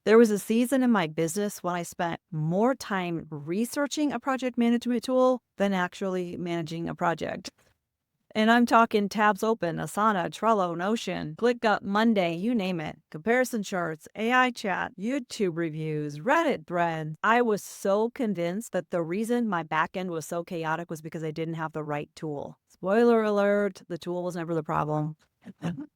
There was a season in my business when I spent more time researching a project management tool than actually managing a project. And I'm talking tabs open, Asana, Trello, Notion, ClickUp, Monday, you name it. Comparison charts, AI chat, YouTube reviews, Reddit threads. I was so convinced that the reason my backend was so chaotic was because I didn't have the right tool. Spoiler alert, the tool was never the problem.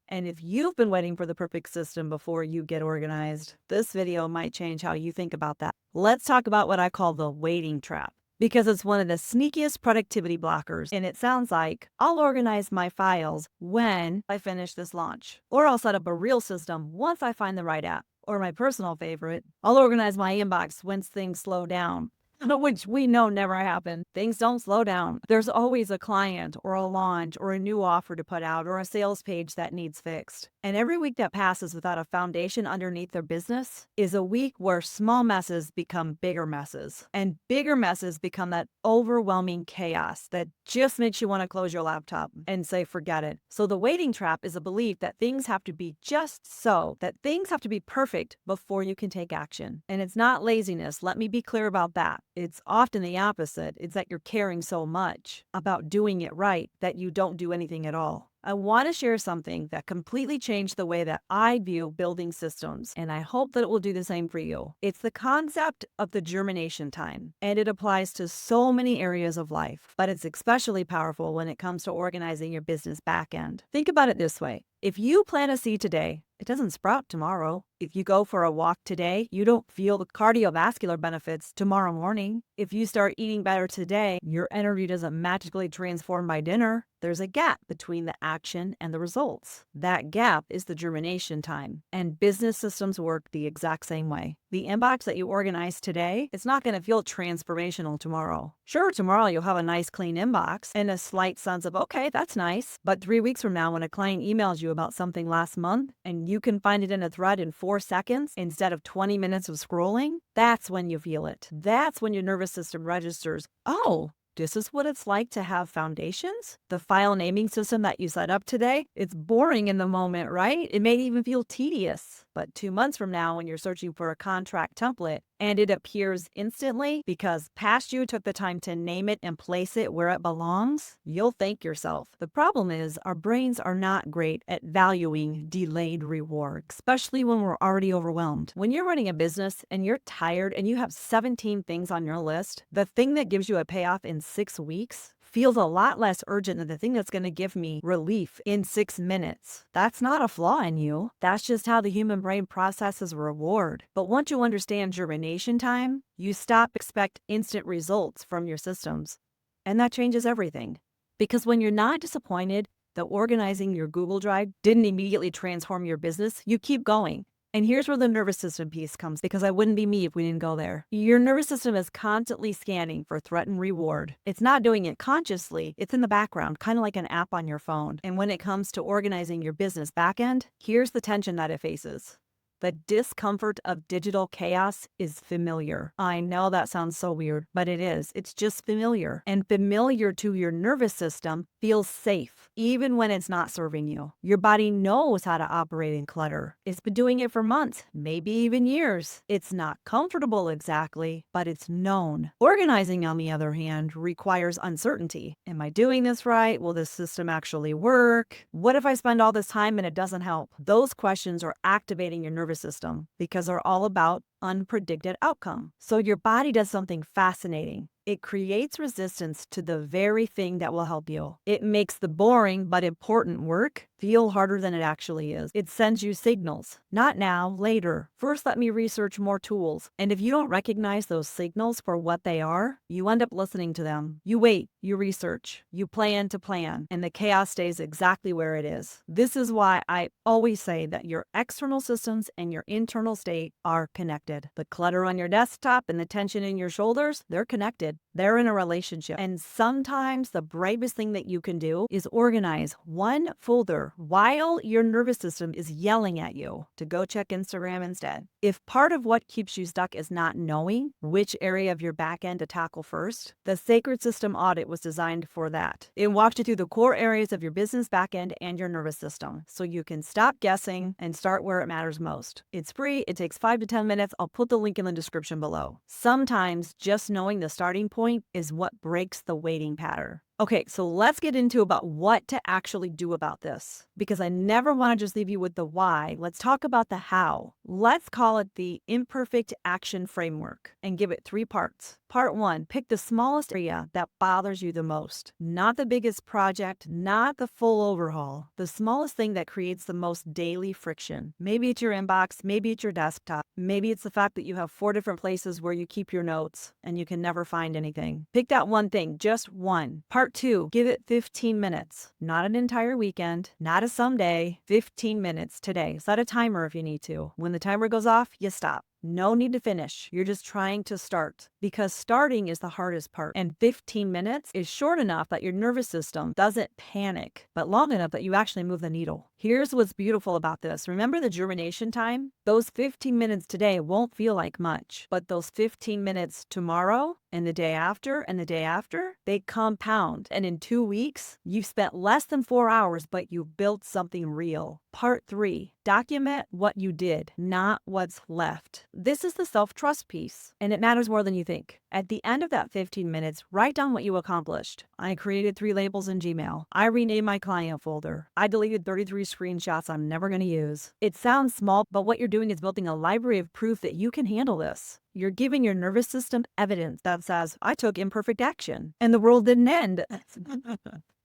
And if you've been waiting for the perfect system before you get organized, this video might change how you think about that. Let's talk about what I call the waiting trap, because it's one of the sneakiest productivity blockers. And it sounds like I'll organize my files when I finish this launch, or I'll set up a real system once I find the right app. Or my personal favorite, I'll organize my inbox once things slow down. Which we know never happen. Things don't slow down. There's always a client or a launch or a new offer to put out or a sales page that needs fixed. And every week that passes without a foundation underneath their business is a week where small messes become bigger messes. And bigger messes become that overwhelming chaos that just makes you want to close your laptop and say, forget it. So the waiting trap is a belief that things have to be just so, that things have to be perfect before you can take action. And it's not laziness. Let me be clear about that. It's often the opposite. It's that you're caring so much about doing it right that you don't do anything at all. I want to share something that completely changed the way that I view building systems, and I hope that it will do the same for you. It's the concept of the germination time, and it applies to so many areas of life, but it's especially powerful when it comes to organizing your business backend. Think about it this way. If you plant a seed today, it doesn't sprout tomorrow. If you go for a walk today, you don't feel the cardiovascular benefits tomorrow morning. If you start eating better today, your energy doesn't magically transform by dinner. There's a gap between the action and the results. That gap is the germination time. And business systems work the exact same way. The inbox that you organize today, it's not going to feel transformational tomorrow. Sure, tomorrow you'll have a nice clean inbox and a slight sense of, okay, that's nice. But 3 weeks from now, when a client emails you about something last month and you can find it in a thread in 4 seconds instead of 20 minutes of scrolling, that's when you feel it. That's when your nervous system registers, oh, this is what it's like to have foundations? The file naming system that you set up today, it's boring in the moment, right? It may even feel tedious. But 2 months from now, when you're searching for a contract template and it appears instantly because past you took the time to name it and place it where it belongs, you'll thank yourself. The problem is our brains are not great at valuing delayed reward, especially when we're already overwhelmed. When you're running a business and you're tired and you have 17 things on your list, the thing that gives you a payoff in 6 weeks feels a lot less urgent than the thing that's going to give me relief in 6 minutes. That's not a flaw in you. That's just how the human brain processes reward. But once you understand germination time, you expect instant results from your systems. And that changes everything. Because when you're not disappointed that organizing your Google Drive didn't immediately transform your business, you keep going. And here's where the nervous system piece comes, because I wouldn't be me if we didn't go there. Your nervous system is constantly scanning for threat and reward. It's not doing it consciously. It's in the background, kind of like an app on your phone. And when it comes to organizing your business backend, here's the tension that it faces. The discomfort of digital chaos is familiar. I know that sounds so weird, but it is. It's just familiar. And familiar to your nervous system feels safe, even when it's not serving you. Your body knows how to operate in clutter. It's been doing it for months, maybe even years. It's not comfortable exactly, but it's known. Organizing, on the other hand, requires uncertainty. Am I doing this right? Will this system actually work? What if I spend all this time and it doesn't help? Those questions are activating your nervous system because they're all about unpredicted outcome. So your body does something fascinating. It creates resistance to the very thing that will help you. It makes the boring but important work feel harder than it actually is. It sends you signals. Not now, later. First, let me research more tools. And if you don't recognize those signals for what they are, you end up listening to them. You wait, you research, you plan to plan, and the chaos stays exactly where it is. This is why I always say that your external systems and your internal state are connected. The clutter on your desktop and the tension in your shoulders, they're connected. dysregulated. They're in a relationship. And sometimes the bravest thing that you can do is organize one folder while your nervous system is yelling at you to go check Instagram instead. If part of what keeps you stuck is not knowing which area of your back end to tackle first, the Sacred System Audit was designed for that. It walks you through the core areas of your business back end and your nervous system so you can stop guessing and start where it matters most. It's free. It takes 5 to 10 minutes. I'll put the link in the description below. Sometimes just knowing the starting point is what breaks the waiting pattern. Okay, so let's get into about what to actually do about this, because I never want to just leave you with the why. Let's talk about the how. Let's call it the Imperfect Action Framework and give it 3 parts. Part 1, pick the smallest area that bothers you the most. Not the biggest project, not the full overhaul. The smallest thing that creates the most daily friction. Maybe it's your inbox, maybe it's your desktop, maybe it's the fact that you have 4 different places where you keep your notes and you can never find anything. Pick that one thing, just one. Part 2, give it 15 minutes. Not an entire weekend, not a someday, 15 minutes today. Set a timer if you need to. When the timer goes off, you stop. No need to finish. You're just trying to start, because starting is the hardest part. And 15 minutes is short enough that your nervous system doesn't panic, but long enough that you actually move the needle. Here's what's beautiful about this. Remember the germination time? Those 15 minutes today won't feel like much, but those 15 minutes tomorrow and the day after and the day after, they compound. And in 2 weeks, you've spent less than 4 hours, but you built something real. Part 3, document what you did, not what's left. This is the self-trust piece, and it matters more than you think. At the end of that 15 minutes, write down what you accomplished. I created 3 labels in Gmail. I renamed my client folder. I deleted 33 screenshots I'm never going to use. It sounds small, but what you're doing is building a library of proof that you can handle this. You're giving your nervous system evidence that says, I took imperfect action, and the world didn't end.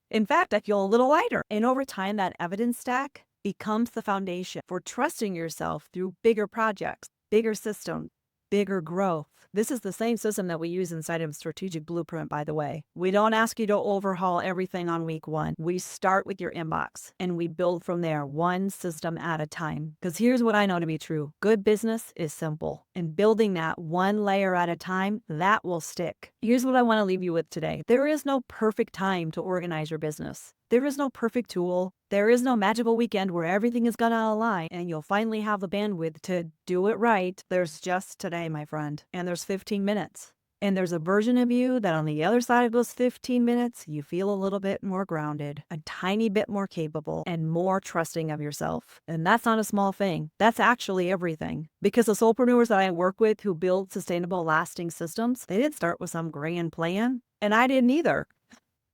In fact, I feel a little lighter. And over time, that evidence stack becomes the foundation for trusting yourself through bigger projects, bigger systems, bigger growth. This is the same system that we use inside of Strategic Blueprint, by the way. We don't ask you to overhaul everything on week 1. We start with your inbox and we build from there, one system at a time. Because here's what I know to be true. Good business is simple. And building that one layer at a time, that will stick. Here's what I want to leave you with today. There is no perfect time to organize your business. There is no perfect tool. There is no magical weekend where everything is going to align and you'll finally have the bandwidth to do it right. There's just today, my friend. And there's 15 minutes. And there's a version of you that on the other side of those 15 minutes, you feel a little bit more grounded, a tiny bit more capable, and more trusting of yourself. And that's not a small thing. That's actually everything. Because the soulpreneurs that I work with who build sustainable, lasting systems, they didn't start with some grand plan. And I didn't either.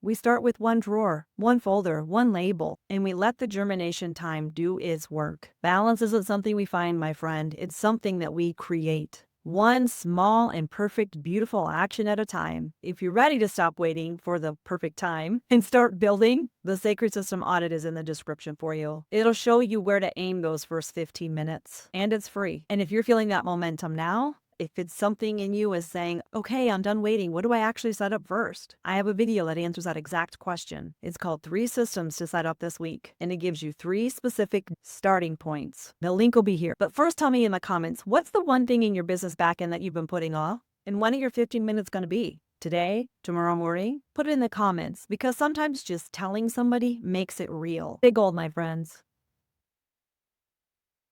We start with one drawer, one folder, one label, and we let the germination time do its work. Balance isn't something we find, my friend. It's something that we create. One small and perfect, beautiful action at a time. If you're ready to stop waiting for the perfect time and start building, the Sacred System Audit is in the description for you. It'll show you where to aim those first 15 minutes, and it's free. And if you're feeling that momentum now, if it's something in you is saying, okay, I'm done waiting, what do I actually set up first? I have a video that answers that exact question. It's called 3 Systems to Set Up This Week, and it gives you 3 specific starting points. The link will be here. But first tell me in the comments, what's the one thing in your business backend that you've been putting off? And when are your 15 minutes going to be? Today? Tomorrow morning? Put it in the comments, because sometimes just telling somebody makes it real. Big gold, my friends.